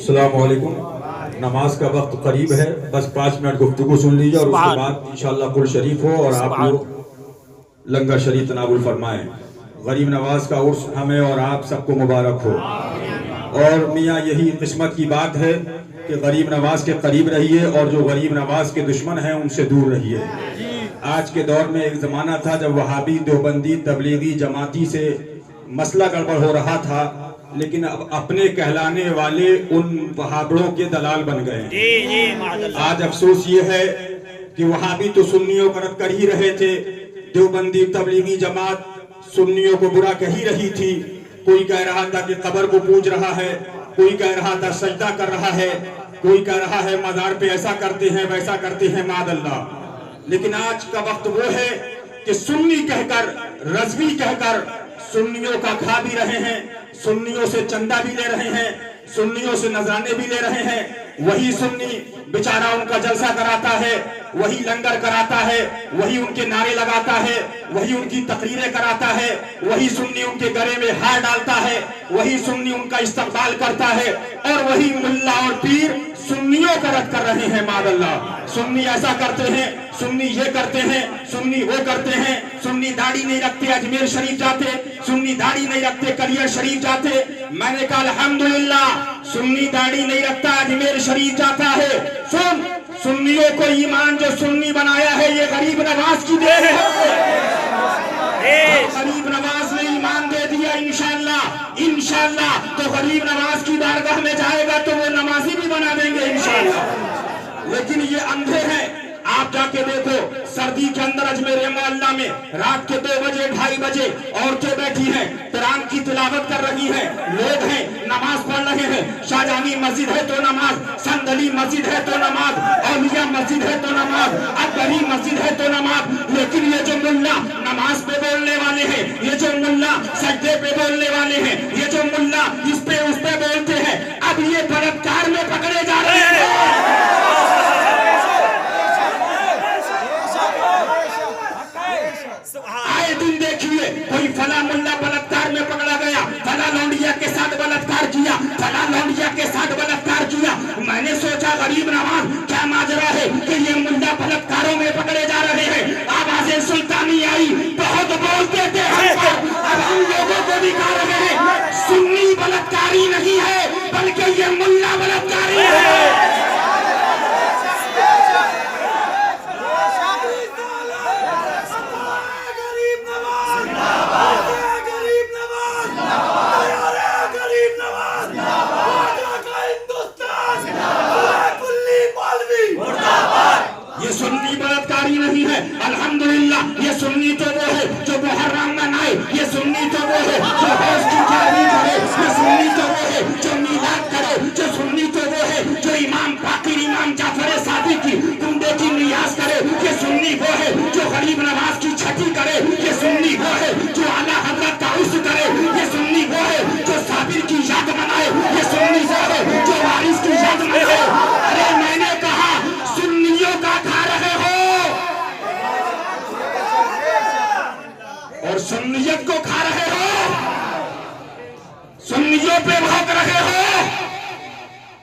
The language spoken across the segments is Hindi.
अस्सलामु अलैकुम। नमाज का वक्त करीब है, बस 5 मिनट गुफ्तगू सुन लीजिए और उसके बाद इंशाअल्लाह कुल शरीफ हो और आप लोग लंगर शरीफ तनावुल फरमाएं। गरीब नवाज का उर्स हमें और आप सबको मुबारक हो। और मियाँ यही किस्मत की बात है कि गरीब नवाज के करीब रहिए और जो गरीब नवाज के दुश्मन हैं उनसे दूर रहिए। आज के दौर में एक ज़माना था जब वहाबी, देवबंदी, तबलीगी, जमाती से मसला गड़बड़ हो रहा था, लेकिन अब अपने कहलाने वाले उन वहाबड़ों के दलाल बन गए। आज अफसोस ये है कि वहाबी तो सुन्नियों को रद्द कर ही रहे थे, देवबंदी, तबलीगी जमात सुन्नियों को बुरा कह ही रही थी। कोई कह रहा था कि कब्र को पूज रहा है, कोई कह रहा था सजदा कर रहा है, कोई कह रहा है मजार पे ऐसा करते हैं वैसा करते हैं, मादल्ला। लेकिन आज का वक्त वो है कि सुन्नी कहकर, रज़वी कहकर सुन्नियों का खा भी रहे हैं, सुन्नियों से चंदा भी ले रहे हैं, सुन्नियों से नजराने भी ले रहे हैं। वही सुन्नी बेचारा उनका जलसा कराता है, वही लंगर कराता है, वही उनके नारे लगाता है, वही उनकी तकरीरें कराता है, वही सुन्नी उनके गले में हार डालता है, वही सुन्नी उनका इस्तकबाल करता है, और वही मुल्ला और पीर सुन्नियों का रद्द कर रहे हैं। मादल्ला, सुन्नी ऐसा करते हैं, सुन्नी ये करते हैं, सुन्नी वो करते हैं, सुन्नी दाढ़ी नहीं रखते अजमेर शरीफ जाते, सुन्नी दाढ़ी नहीं रखते कलियर शरीफ जाते। मैंने कहा अल्हम्दुलिल्लाह, सुन्नी दाढ़ी नहीं रखता अजमेर शरीफ जाता है। सुन्नियों को ईमान जो सुन्नी बनाया है ये गरीब नवाज की देन है। गरीब नवाज ने ईमान दे दिया, इंशाअल्लाह तो गरीब नवाज की बारगाह में जाएगा तो वो नमाजी भी बना देंगे इंशाअल्लाह। लेकिन ये अंधे हैं। आप जाके देखो, सर्दी के अंदर अजमेर मोहल्ला में रात के 2 बजे 2:30 बजे औरतें बैठी हैं, कुरान की तिलावत कर रही हैं, लोग हैं नमाज पढ़ रहे हैं। शाहजहानी मस्जिद है तो नमाज, संदली मस्जिद है तो नमाज, औलिया मस्जिद है तो नमाज, अकबरी मस्जिद है तो नमाज। लेकिन ये जो मुल्ला नमाज पे बोलने वाले हैं, ये जो मुल्ला सजदे पे बोलने वाले हैं, ये जो मुल्ला इस पे उस पे बोलते हैं, अब ये बलात्कार में पकड़े जा रहे हैं। आए दिन देखिए, कोई फला मुल्ला बलात्कार में पकड़ा गया, फला लौंडिया के साथ बलात्कार किया, फला लौंडिया के साथ बलात्कार किया। मैंने सोचा गरीब नवाज क्या माजरा है कि ये मुल्ला बलात्कारों में पकड़े जा रहे हैं। आवाजें सुल्तानी आई, बहुत बोलते थे, अब हम लोगों को दिखा रहे हैं सुन्नी बलात्कारी नहीं है बल्कि ये मुल्ला बलात्कारी है। ये सुन्नी बलात्कारी नहीं है, अल्हम्दुलिल्लाह। ये सुन्नी तो वो है जो मुहर्रम मनाए, ये सुन्नी तो वो है जो हौज की तैयारी करे, ये सुन्नी तो वो है जो मीलाद करे, जो सुन्नी तो वो है जो इमाम बाकिर, इमाम जाफर सादिक की कुंडे की नियाज करे, ये सुन्नी वो है जो गरीब नवाज की छठी करे, ये सुन्नी वो है जो आला हजरत का उर्स करे, ये सुन्नी वो है जो साबिर की याद मनाए, ये सुन्नी वो है जो वारिस की याद मनाए। अरे मैंने कहा सुन्नियों का खा रहे हो और सुन्नियत को खा रहे हो, सुन्नियों पे भौंक रहे हो।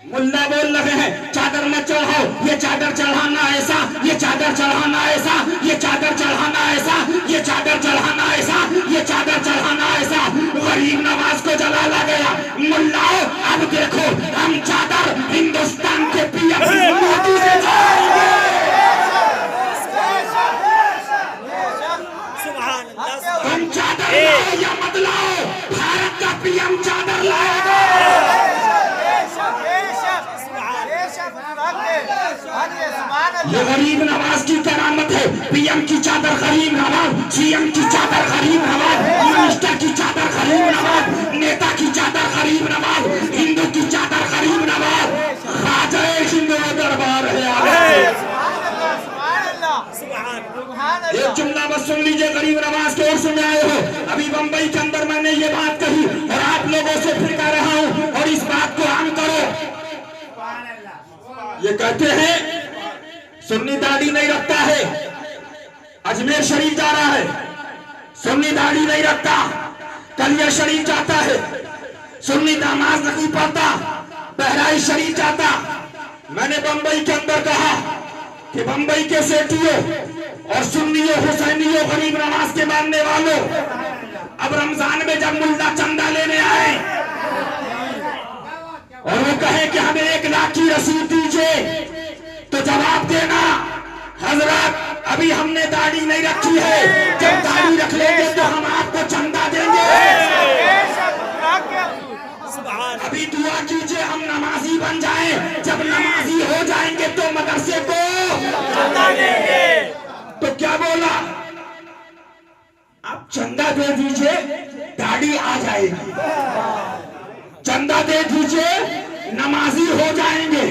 मुल्ला बोल रहे हैं चादर मत चढ़ाओ, ये चादर चढ़ाना ऐसा, ये चादर चढ़ाना ऐसा, ये चादर चढ़ाना ऐसा, ये चादर चढ़ाना ऐसा, ये चादर चढ़ाना ऐसा। गरीब नवाज को जलाला गया। मुल्लाओं अब देखो, हम चादर हिंदुस्तान के पीएम मोदी से चढ़ाएंगे। तुम चादर लाओ या मत लाओ, भारत का पीएम चादर लाएगा। ये गरीब नवाज की करामत है। पीएम की चादर गरीब नवाज, सीएम की चादर गरीब नवाज, मिनिस्टर की चादर गरीब नवाज, नेता की चादर गरीब नवाज, हिंदू की चादर गरीब नवाज। ख्वाजा हिंदू दरबार है। एक जुमला बस सुन लीजिए, गरीब नवाज के ओर से आए हो। अभी बंबई के अंदर मैंने ये बात कही और आप लोगों से फिर कह रहा हूं और इस बात को आम करो। ये कहते हैं सुन्नी दाढ़ी नहीं रखता है, अजमेर शरीफ जा रहा है, सुन्नी दाढ़ी नहीं रखता, कलिया शरीफ जाता है, सुन्नी नमाज नहीं पढ़ता, बहराइच शरीफ जाता, मैंने बंबई के अंदर कहा कि बंबई के सेठियों और सुन्नियों, हुसैनियों, गरीब नवाज के मानने वालों, अब रमजान में जब मुल्ला चंदा लेने आए और वो कहे कि हमें 1 लाख की रसीद दीजिए, तो जवाब देना, हजरत अभी हमने दाढ़ी नहीं रखी है, जब दाढ़ी रख लेंगे तो हम आपको चंदा देंगे। अभी दुआ कीजिए हम नमाजी बन जाएं, जब नमाजी हो जाएंगे तो मदरसे को चंदा देंगे। तो क्या बोला, आप चंदा दे दीजिए, दाढ़ी आ जाएगी, चंदा दे दीजिए, नमाजी हो जाएंगे।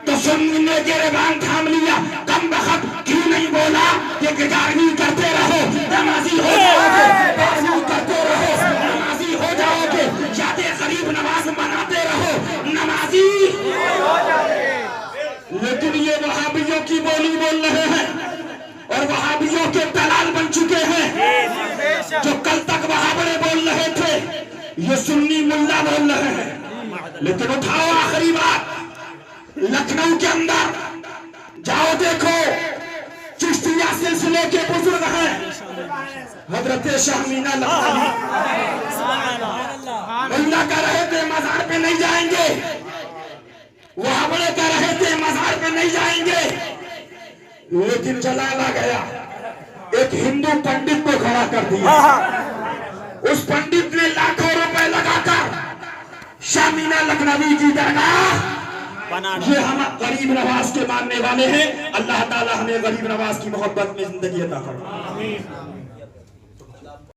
तो सुन्नी के रेबान थाम लिया, कम वक्त क्यों नहीं बोला कि गिरदारगी करते रहो, नमाजी हो जाओगे, बाजी करते रहो, नमाजी हो जाओगे, यादे गरीब नवाज मनाते रहो, नमाजी हो जाओगे। लेकिन ये वहाबियों की बोली बोल रहे हैं और वहाबियों के दलाल बन चुके हैं। जो कल तक वहाबड़े बोल रहे थे, ये सुन्नी मुल्ला बोल रहे हैं। लेकिन उठाओ आखिरी बात, लखनऊ के अंदर जाओ, देखो चिश्तिया सिलसिले के बुजुर्ग हैं, हजरत शाह मीना लखनवी, मुल्ला कह रहे थे मजार पे नहीं जाएंगे, वहाबड़े कह रहे थे मजार पे नहीं जाएंगे, लेकिन जलाल आ गया, एक हिंदू पंडित को खड़ा कर दिया। उस पंडित ने लाखों रुपए लगाकर शाह मीना लखनवी की दरगाह, ये हम गरीब नवाज के मानने वाले हैं। अल्लाह ताला हमें गरीब नवाज की मोहब्बत में जिंदगी अता फरमाए।